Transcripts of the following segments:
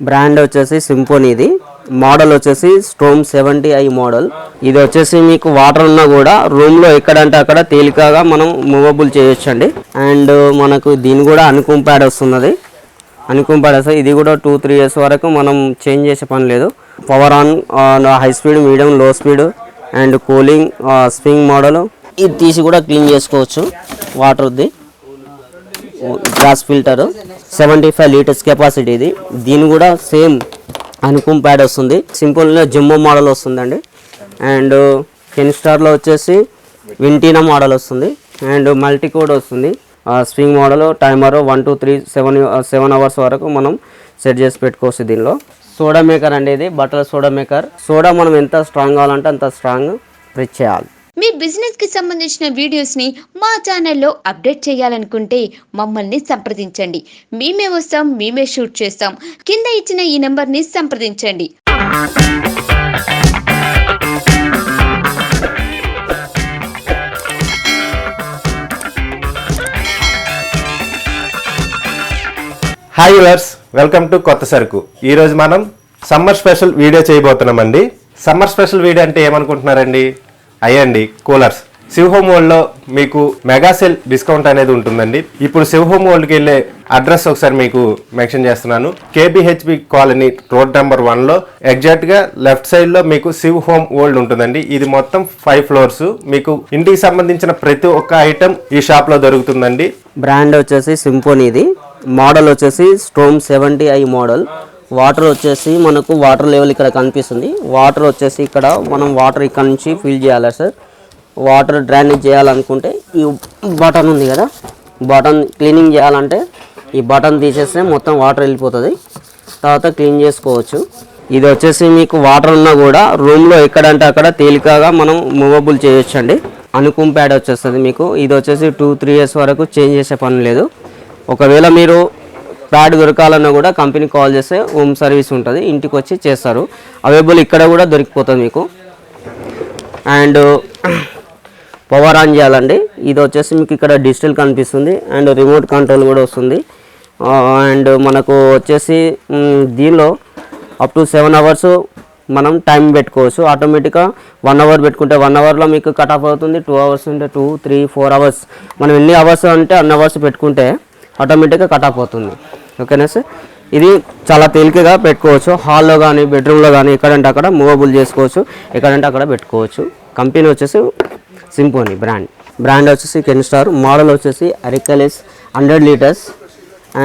Brand వచ్చేసి symphony, ఇది model వచ్చేసి స్టోమ్ 70i మోడల్. ఇది వచ్చేసి మీకు వాటర్ ఉన్నా కూడా రూమ్లో ఎక్కడంటే అక్కడ తేలికగా మనం మూవబుల్ చేయొచ్చండి. అండ్ మనకు దీని కూడా అన్కూమ్ ప్యాడ్ వస్తున్నది. అన్కూమ్ ప్యాడ్ వస్తుంది. ఇది కూడా 2-3 years వరకు మనం చేంజ్ చేసే పని లేదు. Power on, high speed, medium, low speed and cooling, spring model. ఇది తీసి కూడా క్లీన్ చేసుకోవచ్చు. వాటర్ది గ్లాస్ ఫిల్టర్, 75 liters కెపాసిటీ ఇది. దీని కూడా సేమ్ అన్కూమ్ ప్యాడ్ వస్తుంది. సింపుల్గా జిమ్మో మోడల్ వస్తుందండి. అండ్ కెన్స్టార్లో వచ్చేసి వింటీనా మోడల్ వస్తుంది. అండ్ మల్టీ కోడ్ వస్తుంది. Spring model, timer 1 to 3 7 hours వరకు మనం సెట్ చేసి పెట్టుకోవచ్చు. దీనిలో సోడా మేకర్ అండి, ఇది బట్టల సోడా మేకర్. సోడా మనం ఎంత స్ట్రాంగ్ కావాలంటే అంత స్ట్రాంగ్ ప్రెస్ చేయాలి. మీ బిజినెస్ కి సంబంధించిన వీడియోస్ ని మా ఛానల్లో అప్డేట్ చేయాలనుకుంటే మమ్మల్ని సంప్రదించండి. మేమే వస్తాం, మేమే షూట్ చేస్తాం. కింద ఇచ్చిన ఈ నెంబర్ ని సంప్రదించండి. హాయ్ వ్యూవర్స్, వెల్కమ్ టు కొత్త సరుకు. ఈరోజు మనం సమ్మర్ స్పెషల్ వీడియో చేయబోతున్నామండి. సమ్మర్ స్పెషల్ వీడియో అంటే ఏమనుకుంటున్నారండి? అయ్యండి, కూలర్స్. శివ్ హోమ్ వరల్డ్లో మీకు మెగా సేల్ డిస్కౌంట్ అనేది ఉంటుందండి. ఇప్పుడు శివ్ హోమ్ వరల్డ్కి వెళ్ళే అడ్రస్ ఒకసారి మీకు మెన్షన్ చేస్తున్నాను. కేబిహెచ్బి కాలనీ రోడ్ నెంబర్ 1లో ఎగ్జాక్ట్గా లెఫ్ట్ సైడ్లో మీకు శివ్ హోమ్ వరల్డ్ ఉంటుందండి. ఇది మొత్తం 5 floors. మీకు ఇంటికి సంబంధించిన ప్రతి ఒక్క ఐటమ్ ఈ షాప్లో దొరుకుతుందండి. బ్రాండ్ వచ్చేసి సింఫోనీ, ఇది మోడల్ వచ్చేసి స్టోమ్ 70i మోడల్. వాటర్ వచ్చేసి మనకు వాటర్ లెవెల్ ఇక్కడ కనిపిస్తుంది. వాటర్ వచ్చేసి ఇక్కడ మనం వాటర్ ఇక్కడ నుంచి ఫిల్ చేయాలి సార్. వాటర్ డ్రైనేజ్ చేయాలనుకుంటే ఈ బటన్ ఉంది కదా, బటన్ క్లీనింగ్ చేయాలంటే ఈ బటన్ తీసేస్తే మొత్తం వాటర్ వెళ్ళిపోతుంది. తర్వాత క్లీన్ చేసుకోవచ్చు. ఇది వచ్చేసి మీకు వాటర్ ఉన్నా కూడా రూమ్లో ఎక్కడంటే అక్కడ తేలికగా మనం మూవబుల్ చేయొచ్చండి. అన్కూమ్ ప్యాడ్ వచ్చేస్తుంది మీకు. ఇది వచ్చేసి 2-3 years వరకు చేంజ్ చేసే పని లేదు. ఒకవేళ మీరు ప్యాడ్ దొరకాలన్నా కూడా కంపెనీ కాల్ చేస్తే హోమ్ సర్వీస్ ఉంటుంది, ఇంటికి వచ్చి చేస్తారు. అవైలబుల్ ఇక్కడ కూడా దొరికిపోతుంది మీకు. అండ్ పవర్ ఆన్ చేయాలండి. ఇది వచ్చేసి మీకు ఇక్కడ డిజిటల్ కనిపిస్తుంది అండ్ రిమోట్ కంట్రోల్ కూడా వస్తుంది. అండ్ మనకు వచ్చేసి దీనిలో అప్ టు 7 hours మనం టైం పెట్టుకోవచ్చు. ఆటోమేటిక్గా 1 hour పెట్టుకుంటే 1 hourలో మీకు కట్ ఆఫ్ అవుతుంది. 2 hours ఉంటే 2, 3, 4 hours మనం ఎన్ని అవర్స్ అంటే అన్ని అవర్స్ పెట్టుకుంటే ఆటోమేటిక్గా కట్ ఆఫ్ అవుతుంది. ఓకేనా సార్? ఇది చాలా తేలికగా పెట్టుకోవచ్చు. హాల్లో కానీ బెడ్రూమ్లో కానీ ఎక్కడంటే అక్కడ మూవబుల్ చేసుకోవచ్చు, ఎక్కడంటే అక్కడ పెట్టుకోవచ్చు. కంపెనీ వచ్చేసి సింఫోనీ బ్రాండ్ వచ్చేసి కెన్స్టార్. మోడల్ వచ్చేసి అరికలెస్ 100 liters.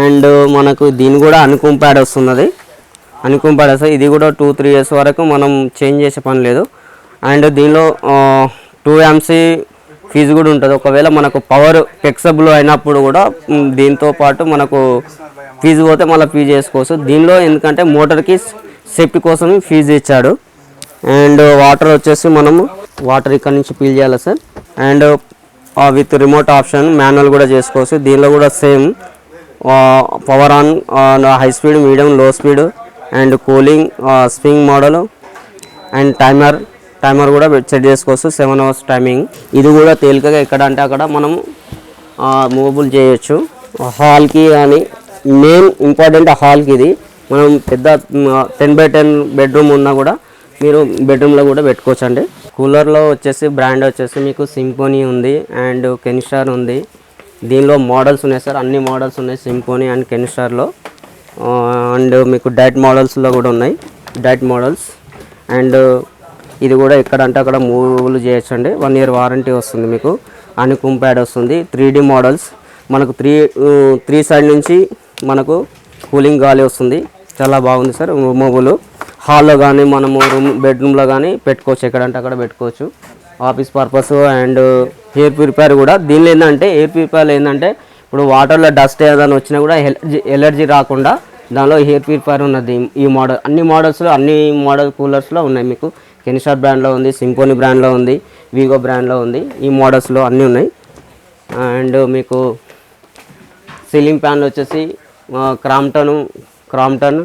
అండ్ మనకు దీని కూడా అన్కూమ్ ప్యాడ్ వస్తున్నది. అన్కూమ్ ప్యాడ్ వస్తుంది. ఇది కూడా 2-3 years వరకు మనం చేంజ్ చేసే పని లేదు. అండ్ దీనిలో 2 amps ఫీజు కూడా ఉంటుంది. ఒకవేళ మనకు పవర్ ఫ్లెక్సిబుల్ అయినప్పుడు కూడా దీంతో పాటు మనకు ఫీజు పోతే మళ్ళీ ఫీజు చేసుకోవచ్చు. దీనిలో ఎందుకంటే మోటార్కి సేఫ్టీ కోసం ఫీజు ఇచ్చాడు. అండ్ వాటర్ వచ్చేసి మనము వాటర్ ఇక్కడ నుంచి ఫిల్ చేయాలి sir. And with remote option manual కూడా చేసుకోవచ్చు. దీనిలో కూడా same power on, high speed, medium, low speed and cooling, spring model and timer కూడా సెట్ చేసుకోవచ్చు. 7 hours టైమింగ్. ఇది కూడా తేలికగా ఎక్కడ అంటే అక్కడ మనము మూవబుల్ చేయొచ్చు. హాల్కి కానీ మెయిన్ ఇంపార్టెంట్ హాల్కి ఇది. మనం పెద్ద 10x10 బెడ్రూమ్ ఉన్నా కూడా మీరు బెడ్రూమ్లో కూడా పెట్టుకోవచ్చు అండి. కూలర్లో వచ్చేసి బ్రాండ్ వచ్చేసి మీకు సింఫోనీ ఉంది అండ్ కెన్స్టార్ ఉంది. దీనిలో మోడల్స్ ఉన్నాయి సార్, అన్ని మోడల్స్ ఉన్నాయి సింఫోనీ అండ్ కెన్స్టార్లో. అండ్ మీకు డైట్ మోడల్స్లో కూడా ఉన్నాయి, డైట్ మోడల్స్. అండ్ ఇది కూడా ఎక్కడంటే అక్కడ మూవబుల్ చేయొచ్చు అండి. 1 year వారంటీ వస్తుంది మీకు. అన్కూమ్ ప్యాడ్ వస్తుంది. 3D మోడల్స్ మనకు 3 సైడ్ నుంచి మనకు కూలింగ్ గాలి వస్తుంది. చాలా బాగుంది సార్. మూవబుల్ హాల్లో కానీ మనము బెడ్రూమ్లో కానీ పెట్టుకోవచ్చు, ఎక్కడంటే అక్కడ పెట్టుకోవచ్చు. Office purpose and air purifier కూడా. దీనిలో ఏంటంటే ఎయిర్ ప్యూరిఫైర్ ఏంటంటే ఇప్పుడు వాటర్లో డస్ట్ ఏదైనా వచ్చినా కూడా ఎలర్జీ రాకుండా దానిలో ఎయిర్ ప్యూరిఫైర్ ఉన్నది. ఈ మోడల్ అన్ని మోడల్ కూలర్స్లో ఉన్నాయి మీకు. కెన్స్టార్ బ్రాండ్లో ఉంది, సింఫోనీ బ్రాండ్లో ఉంది, వీగో బ్రాండ్లో ఉంది. ఈ మోడల్స్లో అన్నీ ఉన్నాయి. అండ్ మీకు సీలింగ్ ఫ్యాన్లు వచ్చేసి క్రాంప్టన్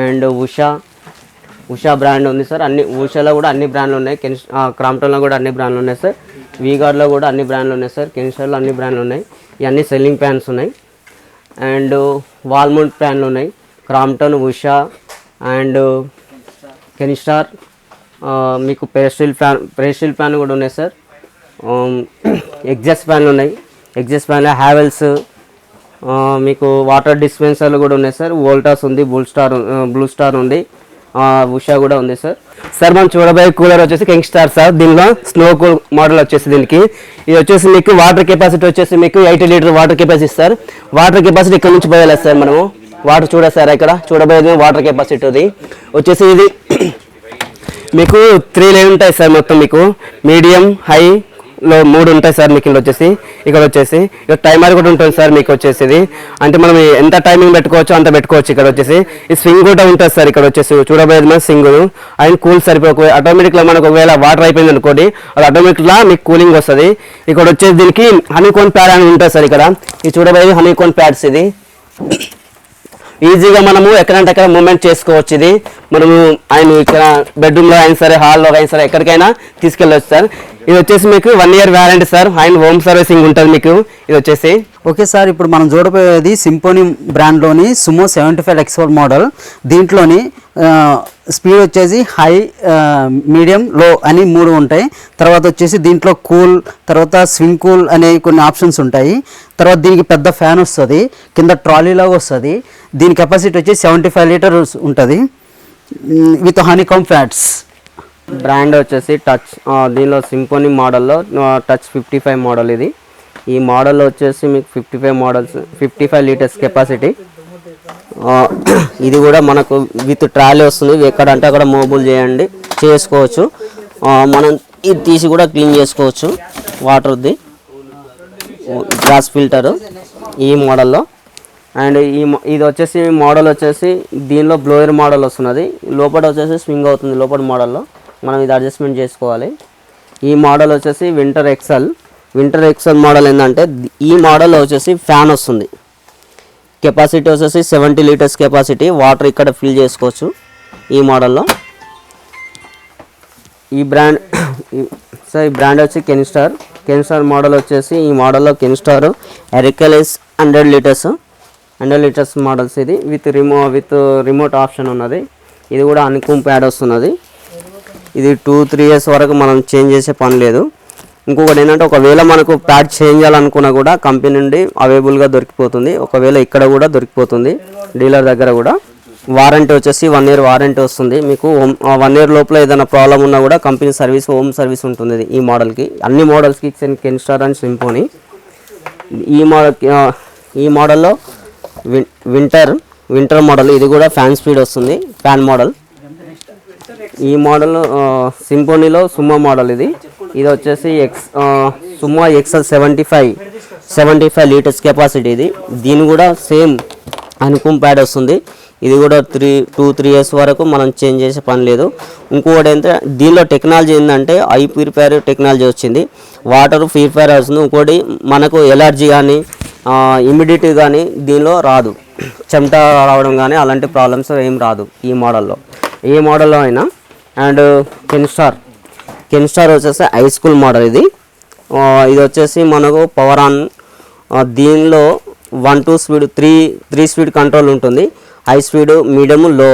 అండ్ ఉషా బ్రాండ్ ఉంది సార్. ఉషాలో కూడా అన్ని బ్రాండ్లు ఉన్నాయి. క్రాంప్టన్లో కూడా అన్ని బ్రాండ్లు ఉన్నాయి సార్. వీగార్డ్లో కూడా అన్ని బ్రాండ్లు ఉన్నాయి సార్. కెన్స్టార్లో అన్ని బ్రాండ్లు ఉన్నాయి. ఇవన్నీ సెల్లింగ్ ఫ్యాన్స్ ఉన్నాయి. అండ్ వాల్మౌంట్ ఫ్యాన్లు ఉన్నాయి. క్రాంప్టన్, ఉషా అండ్ కెనిస్టార్, మీకు పేస్టిల్ ఫ్యాన్ కూడా ఉన్నాయి సార్. ఎగ్జాస్ట్ ఫ్యాన్లు ఉన్నాయి. ఎగ్జాస్ట్ ఫ్యాన్లో హ్యావెల్స్, మీకు వాటర్ డిస్పెన్సర్లు కూడా ఉన్నాయి సార్. వోల్టాస్ ఉంది, బ్లూ స్టార్ ఉంది, ఉషా కూడా ఉంది సార్. సార్ మనం చూడబోయే కూలర్ వచ్చేసి కింగ్స్టార్ సార్. దీనిలో స్నో కూల్ మోడల్ వచ్చేసి దీనికి ఇది వచ్చేసి మీకు వాటర్ కెపాసిటీ వచ్చేసి మీకు 80 litre water capacity sir. Water capacity ఇక్కడ నుంచి పోయాలి సార్. మనము వాటర్ చూడసారా ఇక్కడ చూడబోయేది వాటర్ కెపాసిటీ అది వచ్చేసి ఇది మీకు 3 లైన్ ఉంటాయి సార్. మొత్తం మీకు మీడియం, హై, లో 3 ఉంటాయి సార్. మీకు ఇక్కడ వచ్చేసి ఇక టైమర్ కూడా ఉంటుంది సార్. మీకు వచ్చేసి అంటే మనం ఎంత టైమింగ్ పెట్టుకోవచ్చు అంత పెట్టుకోవచ్చు. ఇక్కడ వచ్చేసి ఈ స్వింగ్ కూడా ఉంటుంది సార్. ఇక్కడ వచ్చేసి చూడబోయేది మన స్వింగ్ అండ్ కూల్ సరిపోయి ఆటోమేటిక్గా మనకు ఒకవేళ వాటర్ అయిపోయింది అనుకోండి అది ఆటోమేటిక్గా మీకు కూలింగ్ వస్తుంది. ఇక్కడ వచ్చేసి దీనికి హనీకోన్ ప్యాడ్ అని ఉంటుంది సార్. ఇక్కడ ఇది చూడబోయేది హనీకోన్ ప్యాడ్స్. ఇది ఈజీగా మనము ఎక్కడంటే అక్కడ మూమెంట్ చేసుకోవచ్చు. ఇది మనము ఆయన ఇక్కడ బెడ్రూమ్లో అయినా సరే, హాల్లో అయినా సరే, ఎక్కడికైనా తీసుకెళ్ళవచ్చు సార్. ఇది వచ్చేసి మీకు 1 year warranty sir. And home servicing ఉంటుంది మీకు. ఇది వచ్చేసి ఓకే సార్, ఇప్పుడు మనం చూడబోయేది సింపోనీ బ్రాండ్లోని సుమో 75 XL మోడల్. దీంట్లోని స్పీడ్ వచ్చేసి హై, మీడియం, లో అని 3 ఉంటాయి. తర్వాత వచ్చేసి దీంట్లో కూల్, తర్వాత స్వింగ్ కూల్ అనే కొన్ని ఆప్షన్స్ ఉంటాయి. తర్వాత దీనికి పెద్ద ఫ్యాన్ వస్తుంది, కింద ట్రాలీలాగా వస్తుంది. దీని కెపాసిటీ వచ్చి 75 లీటర్స్ ఉంటుంది విత్ హనీకామ్ ప్యాడ్స్. బ్రాండ్ వచ్చేసి టచ్. దీనిలో సింపోనీ మోడల్లో టచ్ 55 మోడల్ ఇది. ఈ మోడల్లో వచ్చేసి మీకు 55 లీటర్స్ కెపాసిటీ. ఇది కూడా మనకు విత్ ట్రాలీ వస్తుంది. ఎక్కడంటే అక్కడ మూవబుల్ చేసుకోవచ్చు. మనం ఇది తీసి కూడా క్లీన్ చేసుకోవచ్చు. వాటర్ది గ్లాస్ ఫిల్టర్ ఈ మోడల్లో. అండ్ ఇది వచ్చేసి మోడల్ వచ్చేసి దీనిలో బ్లోయర్ మోడల్ వస్తున్నది. లోపల వచ్చేసి స్వింగ్ అవుతుంది. లోపల మోడల్లో మనం ఇది అడ్జస్ట్మెంట్ చేసుకోవాలి. ఈ మోడల్ వచ్చేసి వింటర్ ఎక్సెల్ మోడల్ ఏంటంటే ఈ మోడల్లో వచ్చేసి ఫ్యాన్ వస్తుంది. కెపాసిటీ వచ్చేసి 70 లీటర్స్ కెపాసిటీ. వాటర్ ఇక్కడ ఫిల్ చేసుకోవచ్చు ఈ మోడల్లో. ఈ బ్రాండ్ వచ్చి కెనిస్టార్ మోడల్ వచ్చేసి ఈ మోడల్లో కెనిస్టార్ ఎరికలెస్ 100 లీటర్స్ మోడల్స్. ఇది విత్ రిమోట్ ఆప్షన్ ఉన్నది. ఇది కూడా హనీకామ్ ప్యాడ్ వస్తున్నది. ఇది 2-3 years వరకు మనం చేంజ్ చేసే పని లేదు. ఇంకొకటి ఏంటంటే ఒకవేళ మనకు ప్యాడ్ చేంజ్ చేయాలనుకున్నా కూడా కంపెనీ నుండి అవైలబుల్గా దొరికిపోతుంది. ఒకవేళ ఇక్కడ కూడా దొరికిపోతుంది డీలర్ దగ్గర కూడా. వారంటీ వచ్చేసి 1 year వారంటీ వస్తుంది మీకు. 1 year లోపల ఏదైనా ప్రాబ్లం ఉన్నా కూడా కంపెనీ సర్వీస్, హోమ్ సర్వీస్ ఉంటుంది ఈ మోడల్కి. అన్ని మోడల్స్కి కెనిస్టార్ అండ్ సింపోనీ. ఈ మోడల్లో వింటర్ మోడల్. ఇది కూడా ఫ్యాన్ స్పీడ్ వస్తుంది, ఫ్యాన్ మోడల్. ఈ మోడల్ సింపోనీలో సుమో మోడల్. ఇది వచ్చేసి సుమో XL 75 లీటర్స్ కెపాసిటీ. ఇది దీని కూడా సేమ్ హనీకామ్ ప్యాడ్ వస్తుంది. ఇది కూడా 2-3 years వరకు మనం చేంజ్ చేసే పని లేదు. ఇంకొకటి ఏంటంటే దీనిలో టెక్నాలజీ ఏంటంటే ఐ ప్యూరిఫైర్ టెక్నాలజీ వచ్చింది. వాటర్ ప్యూరిఫైర్ వస్తుంది. ఇంకోటి మనకు ఎలర్జీ కానీ ఇమ్యూడిటీ కానీ దీనిలో రాదు. చెమట రావడం కానీ అలాంటి ప్రాబ్లమ్స్ ఏం రాదు ఈ మోడల్లో, ఏ మోడల్లో అయినా. అండ్ కెనిస్టార్ వచ్చేసి హై స్కూల్ మోడల్. ఇది వచ్చేసి మనకు పవర్ ఆన్. దీనిలో 1-2 స్పీడ్, 3 స్పీడ్ కంట్రోల్ ఉంటుంది. హై స్పీడ్, మీడియం, లో.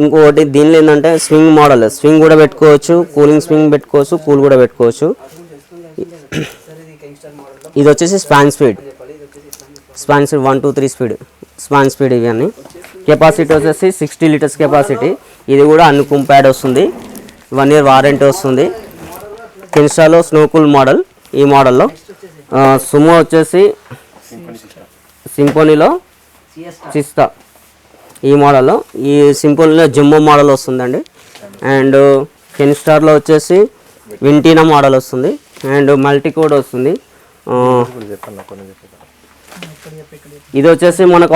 ఇంకొకటి దీనిలో ఏంటంటే స్వింగ్ మోడల్. స్వింగ్ కూడా పెట్టుకోవచ్చు, కూలింగ్ స్వింగ్ పెట్టుకోవచ్చు, కూల్ కూడా పెట్టుకోవచ్చు. ఇది వచ్చేసి స్పాన్ స్పీడ్ 1-2-3 స్పాన్ స్పీడ్ ఇవన్నీ. కెపాసిటీ వచ్చేసి 60 లీటర్స్ కెపాసిటీ. ఇది కూడా హనీకామ్ ప్యాడ్ వస్తుంది. 1 year వారంటీ వస్తుంది. కెనిస్టార్లో స్నో కూల్ మోడల్. ఈ మోడల్లో సుమో వచ్చేసి సింపోనీలో సిస్తా ఈ మోడల్లో. ఈ సింపోనీలో జంబో మోడల్ వస్తుందండి. అండ్ కెనిస్టార్లో వచ్చేసి వింటీనా మోడల్ వస్తుంది. అండ్ మల్టీ కోడ్ వస్తుంది. ఇది వచ్చేసి మనకు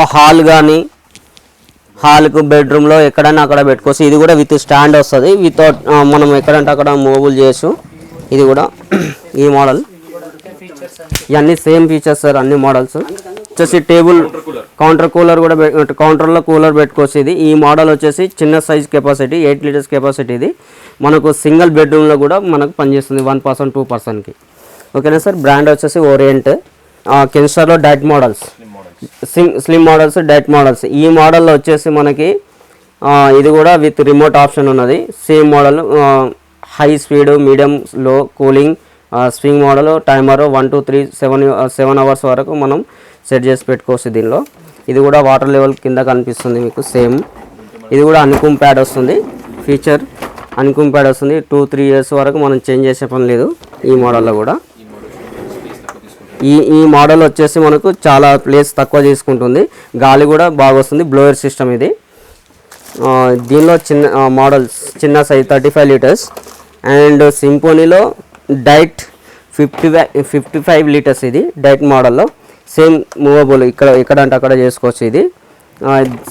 హాల్కు, బెడ్రూమ్లో ఎక్కడైనా అక్కడ పెట్టుకోవచ్చు. ఇది కూడా విత్ స్టాండ్ వస్తుంది. వితౌట్ మనం ఎక్కడంటే అక్కడ మూవబుల్ చేయొచ్చు. ఇది కూడా ఈ మోడల్. ఇవన్నీ సేమ్ ఫీచర్స్ సార్ అన్ని మోడల్స్. వచ్చేసి టేబుల్ కౌంటర్ కూలర్ కూడా కౌంటర్లో కూలర్ పెట్టుకోవచ్చు. ఈ మోడల్ వచ్చేసి చిన్న సైజ్ కెపాసిటీ 8 లీటర్స్ కెపాసిటీ. ఇది మనకు సింగిల్ బెడ్రూమ్లో కూడా మనకు పనిచేస్తుంది 1%, 2%కి. ఓకేనా సార్. బ్రాండ్ వచ్చేసి ఓరియంట్. కెనిస్టార్లో diet models. Slim models, diet models. ఈ మోడల్లో వచ్చేసి మనకి ఇది కూడా విత్ రిమోట్ ఆప్షన్ ఉన్నది. Same model, high speed, medium, low cooling, swing model, timer 1 2 3 7 hours వరకు మనం సెట్ చేసి పెట్టుకోవచ్చు దీనిలో. ఇది కూడా వాటర్ లెవెల్ కింద కనిపిస్తుంది మీకు సేమ్. ఇది కూడా అన్కూమ్ ప్యాడ్ వస్తుంది, ఫీచర్ అన్కూమ్ ప్యాడ్ వస్తుంది. 2-3 ఇయర్స్ వరకు మనం చేంజ్ చేసే పని లేదు ఈ మోడల్లో కూడా. ఈ మోడల్ వచ్చేసి మనకు చాలా ప్లేస్ తక్కువ తీసుకుంటుంది, గాలి కూడా బాగా వస్తుంది. బ్లోయర్ సిస్టమ్ ఇది. దీనిలో చిన్న మోడల్స్, చిన్న సైజ్ 35 లీటర్స్. అండ్ సింపోనీలో డైట్ 55 లీటర్స్. ఇది డైట్ మోడల్లో సేమ్ మూవబుల్, ఇక్కడ అంటే అక్కడ చేసుకోవచ్చు. ఇది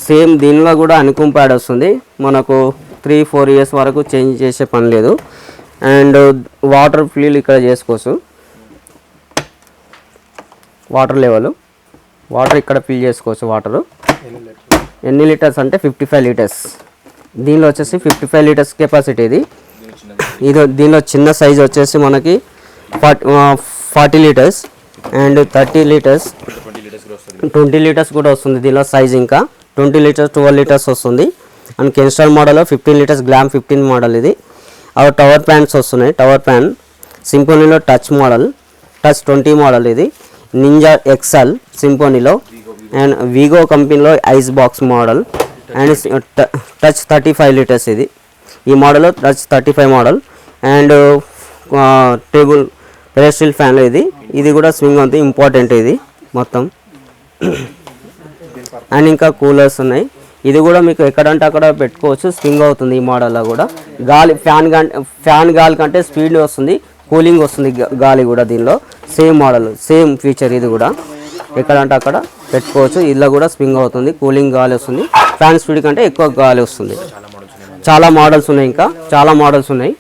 సేమ్ దీనిలో కూడా అన్కూమ్ ప్యాడ్ వస్తుంది. మనకు 3-4 ఇయర్స్ వరకు చేంజ్ చేసే పని లేదు. అండ్ వాటర్ ఫిల్ ఇక్కడ చేసుకోవచ్చు. వాటర్ లెవెల్, వాటర్ ఇక్కడ ఫిల్ చేసుకోవచ్చు. వాటరు ఎన్ని లీటర్స్ అంటే 55 లీటర్స్. దీనిలో వచ్చేసి 55 లీటర్స్ కెపాసిటీ. దీనిలో చిన్న సైజ్ వచ్చేసి మనకి 40 లీటర్స్ అండ్ 30 లీటర్స్, 20 లీటర్స్ కూడా వస్తుంది దీనిలో సైజ్. ఇంకా 20 లీటర్స్, 12 లీటర్స్ వస్తుంది. And Kenstar model 15 litres, glam 15 model. ఇది టవర్ ప్యాన్స్ వస్తున్నాయి. టవర్ ప్యాన్ సింపోనీలో టచ్ మోడల్, టచ్ 20 మోడల్. ఇది నింజా ఎక్సెల్ సింపోనీలో. అండ్ వీగో కంపెనీలో ice box model. And touch 35 litres. ఇది ఈ model touch 35 model. And table pedestal fan. ఇది కూడా స్వింగ్ అంతే ఇంపార్టెంట్ ఇది మొత్తం. అండ్ ఇంకా కూలర్స్ ఉన్నాయి. ఇది కూడా మీకు ఎక్కడంటే అక్కడ పెట్టుకోవచ్చు, స్వింగ్ అవుతుంది ఈ మోడల్లో కూడా. గాలి ఫ్యాన్ గాలి కంటే స్పీడ్ వస్తుంది, కూలింగ్ వస్తుంది గాలి కూడా దీనిలో. Same model, same feature. ఇది కూడా ఎక్కడంటే అక్కడ పెట్టుకోవచ్చు. ఇలా కూడా స్వింగ్ అవుతుంది, కూలింగ్ గాలి వస్తుంది, ఫ్యాన్ స్పీడ్ కంటే ఎక్కువ గాలి వస్తుంది. చాలా మోడల్స్ ఉన్నాయి, ఇంకా చాలా మోడల్స్ ఉన్నాయి.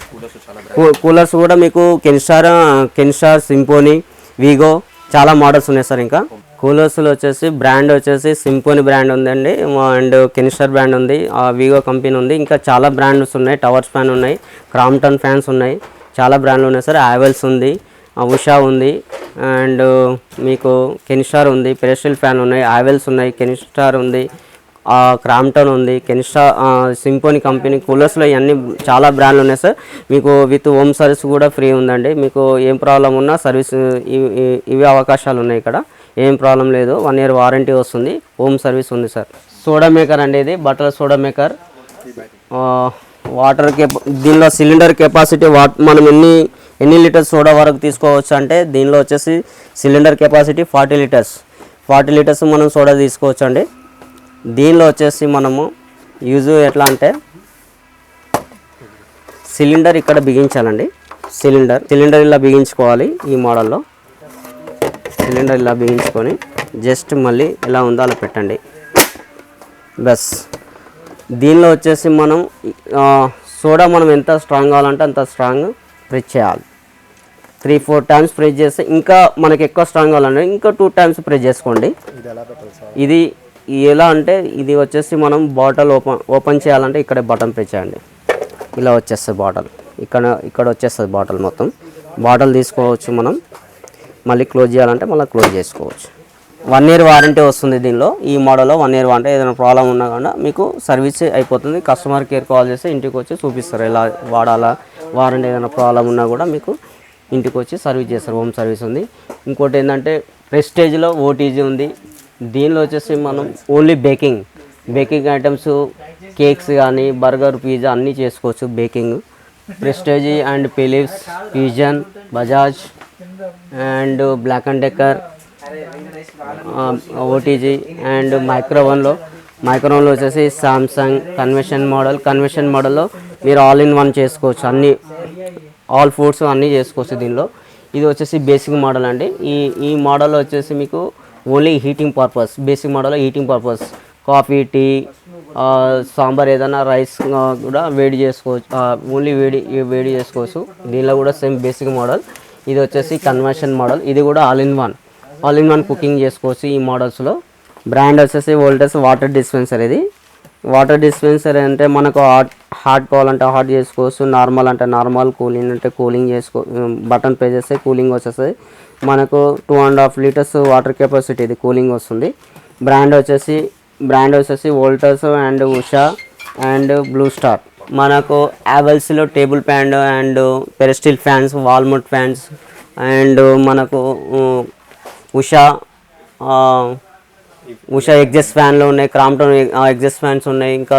కూలర్స్ కూడా మీకు కెన్స్టార్, సింపోనీ, వీగో చాలా మోడల్స్ ఉన్నాయి సార్. ఇంకా కూలర్స్లో వచ్చేసి బ్రాండ్ వచ్చేసి సింపోనీ బ్రాండ్ ఉందండి, అండ్ కెన్స్టార్ బ్రాండ్ ఉంది, వీగో కంపెనీ ఉంది. ఇంకా చాలా బ్రాండ్స్ ఉన్నాయి. టవర్స్ ఫ్యాన్ ఉన్నాయి, క్రాంప్టన్ ఫ్యాన్స్ ఉన్నాయి, చాలా బ్రాండ్లు ఉన్నాయి సార్. హ్యావెల్స్ ఉంది, ఉషా ఉంది, అండ్ మీకు కెన్స్టార్ ఉంది, పెడెస్ట్రియల్ ఫ్యాన్ ఉన్నాయి, హ్యావెల్స్ ఉన్నాయి, కెన్స్టార్ ఉంది, క్రాంప్టన్ ఉంది, సింపోనీ కంపెనీ కూలర్స్లో ఇవన్నీ చాలా బ్రాండ్లు ఉన్నాయి సార్. మీకు విత్ హోమ్ సర్వీస్ కూడా ఫ్రీ ఉందండి. మీకు ఏం ప్రాబ్లం ఉన్నా సర్వీస్ ఇవి అవకాశాలు ఉన్నాయి ఇక్కడ. ఏం ప్రాబ్లం లేదు, 1 ఇయర్ వారంటీ వస్తుంది, హోమ్ సర్వీస్ ఉంది సార్. సోడా మేకర్ అండి, ఇది బట్టల సోడా మేకర్. వాటర్ దీనిలో సిలిండర్ కెపాసిటీ మనం ఎన్ని లీటర్స్ సోడా వరకు తీసుకోవచ్చు అంటే దీనిలో వచ్చేసి సిలిండర్ కెపాసిటీ 40 లీటర్స్. 40 లీటర్స్ మనం సోడా తీసుకోవచ్చు అండి. దీనిలో వచ్చేసి మనము యూజ్ ఎట్లా అంటే సిలిండర్ ఇక్కడ బిగించాలండి. సిలిండర్ ఇలా బిగించుకోవాలి. ఈ మోడల్లో సిలిండర్ ఇలా బిగించుకొని జస్ట్ మళ్ళీ ఎలా ఉందో అలా పెట్టండి బస్. దీనిలో వచ్చేసి మనం సోడా మనం ఎంత స్ట్రాంగ్ కావాలంటే అంత స్ట్రాంగ్ ప్రెస్ చేయాలి. 3-4 టైమ్స్ ప్రెస్ చేస్తే, ఇంకా మనకి ఎక్కువ స్ట్రాంగ్ కావాలంటే ఇంకా 2 టైమ్స్ ప్రెస్ చేసుకోండి. ఇది ఎలా అంటే ఇది వచ్చేసి మనం బాటిల్ ఓపెన్ చేయాలంటే ఇక్కడ బటన్ ప్రెస్ చేయండి, ఇలా వచ్చేస్తుంది బాటిల్. ఇక్కడ వచ్చేస్తుంది బాటిల్ మొత్తం. బాటిల్ తీసుకోవచ్చు మనం. మళ్ళీ క్లోజ్ చేయాలంటే మళ్ళీ క్లోజ్ చేసుకోవచ్చు. 1 ఇయర్ వారంటీ వస్తుంది దీనిలో. ఈ మోడల్లో 1 ఇయర్ వారంటీ. ఏదైనా ప్రాబ్లం ఉన్నా కూడా మీకు సర్వీస్ అయిపోతుంది. కస్టమర్ కేర్ కాల్ చేస్తే ఇంటికి వచ్చి చూపిస్తారు ఎలా వాడాలా. వారంటీ ఏదైనా ప్రాబ్లం ఉన్నా కూడా మీకు ఇంటికి వచ్చి సర్వీస్ చేస్తారు. హోమ్ సర్వీస్ ఉంది. ఇంకోటి ఏంటంటే ప్రెస్టేజ్లో ఓటీజీ ఉంది. దీనిలో వచ్చేసి మనం ఓన్లీ బేకింగ్ ఐటమ్స్, కేక్స్ కానీ బర్గర్, పిజ్జా అన్నీ చేసుకోవచ్చు baking. Prestige and Philips, Pigeon, Bajaj and Black and Decker, OTG. And మైక్రోవన్లో వచ్చేసి సామ్సంగ్ కన్వెన్షన్ మోడల్లో మీరు ఆల్ ఇన్ వన్ చేసుకోవచ్చు. ఆల్ ఫుడ్స్ అన్నీ చేసుకోవచ్చు దీనిలో. ఇది వచ్చేసి బేసిక్ మోడల్ అండి. ఈ మోడల్ వచ్చేసి మీకు only heating purpose. Basic model heating purpose. Coffee, tea, sambar ఏదైనా రైస్ కూడా వేడి చేసుకోవచ్చు. ఓన్లీ వేడి చేసుకోవచ్చు. దీనిలో కూడా సేమ్ బేసిక్ మోడల్. ఇది వచ్చేసి కన్వర్షన్ మోడల్. ఇది కూడా ఆల్ ఇన్ వన్ కుకింగ్ చేసుకోవచ్చు ఈ మోడల్స్లో. బ్రాండ్ వచ్చేసి వోల్టాస్ వాటర్ డిస్పెన్సర్. ఇది వాటర్ డిస్పెన్సర్ అంటే మనకు హాట్ కావాలంటే హాట్ చేసుకోవచ్చు, నార్మల్ అంటే నార్మల్, కూలింగ్ అంటే కూలింగ్ బటన్ ప్రెస్ చేస్తే కూలింగ్ వచ్చేస్తుంది. మనకు 2.5 లీటర్స్ వాటర్ కెపాసిటీ ఇది కూలింగ్ వస్తుంది. బ్రాండ్ వచ్చేసి Voltas and Usha and Blue Star. మనకు యావెల్స్లో table fan and pedestal fans, wall mount fans and మనకు ఉషా ఎగ్జాస్ట్ ఫ్యాన్లు ఉన్నాయి, క్రాంప్టన్ ఎగ్జాస్ట్ ఫ్యాన్స్ ఉన్నాయి, ఇంకా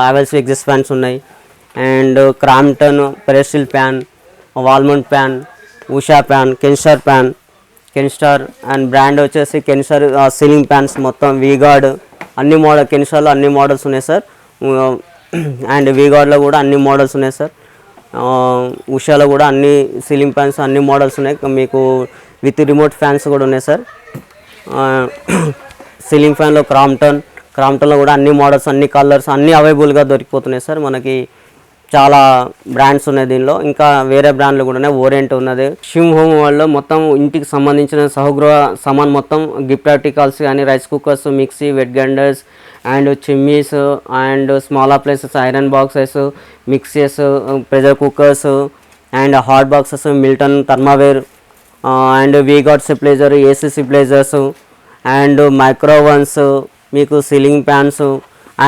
యావెల్స్ ఎగ్జాస్ట్ ఫ్యాన్స్ ఉన్నాయి and Crompton pedestal fan, wall mount fan, Usha fan, Kenstar and brand వచ్చేసి కెన్స్టార్ సీలింగ్ ఫ్యాన్స్ మొత్తం వీగార్డ్ అన్ని మోడల్, కెన్స్టార్లో అన్ని మోడల్స్ ఉన్నాయి సార్. అండ్ వీగార్డ్లో కూడా అన్ని మోడల్స్ ఉన్నాయి సార్. ఉషాలో కూడా అన్ని సీలింగ్ ఫ్యాన్స్ అన్ని మోడల్స్ ఉన్నాయి, మీకు విత్ రిమోట్ ఫ్యాన్స్ కూడా ఉన్నాయి సార్. సీలింగ్ ఫ్యాన్లో క్రాంప్టన్లో కూడా అన్ని మోడల్స్, అన్ని కలర్స్ అన్నీ అవైలబుల్గా దొరికిపోతున్నాయి సార్. మనకి చాలా బ్రాండ్స్ ఉన్నాయి దీనిలో, ఇంకా వేరే బ్రాండ్లు కూడా ఉన్నాయి. ఓరియంట్ ఉన్నది. షిమ్ హోమ్ వరల్డ్లో మొత్తం ఇంటికి సంబంధించిన సహగృహ సామాన్ మొత్తం గిఫ్ట్ ఆర్టికల్స్ కానీ rice cookers, mixie, wet grinders and chimneys and small appliances, iron boxes, mixies, pressure cookers and hot boxes, Milton thermoware and V Guard సిప్లేజర్, ఏసీ సిప్లేజర్స్ అండ్ మైక్రోవన్స్, మీకు ceiling fans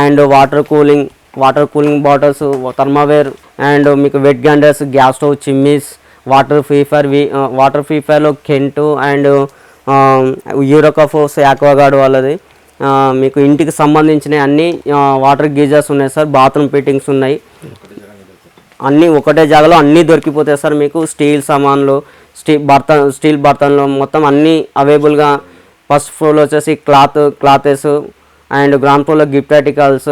and water cooling bottles, thermoware and మీకు wet grinders, gas stove, chimneys, water ఫీఫైర్లో Kent and Eureka Forbes Aquaguard వాళ్ళది. మీకు ఇంటికి సంబంధించిన అన్ని వాటర్ గీజర్స్ ఉన్నాయి సార్. బాత్రూమ్ ఫిట్టింగ్స్ ఉన్నాయి. అన్నీ ఒకటే జాగాలో అన్నీ దొరికిపోతాయి సార్. మీకు స్టీల్ సామాన్లు, స్టీల్ బర్తన్లు మొత్తం అన్నీ అవైలబుల్గా. ఫస్ట్ ఫ్లోర్లో వచ్చేసి క్లాతెస్ అండ్ గ్రౌండ్ ఫ్లోర్లో గిఫ్ట్ ఆర్టికల్స్,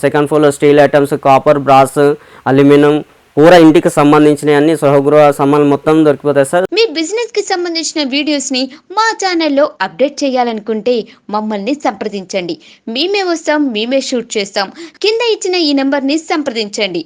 సెకండ్ ఫ్లోర్లో steel items, copper, brass, aluminium పూరా ఇంటికి సంబంధించిన అన్ని సహగృహ సామాన్లు మొత్తం దొరికిపోతాయి సార్. మీ బిజినెస్ కి సంబంధించిన వీడియోస్ ని మా ఛానల్లో అప్డేట్ చేయాలనుకుంటే మమ్మల్ని సంప్రదించండి. మేమే వస్తాం, మేమే షూట్ చేస్తాం. కింద ఇచ్చిన ఈ నెంబర్ ని సంప్రదించండి.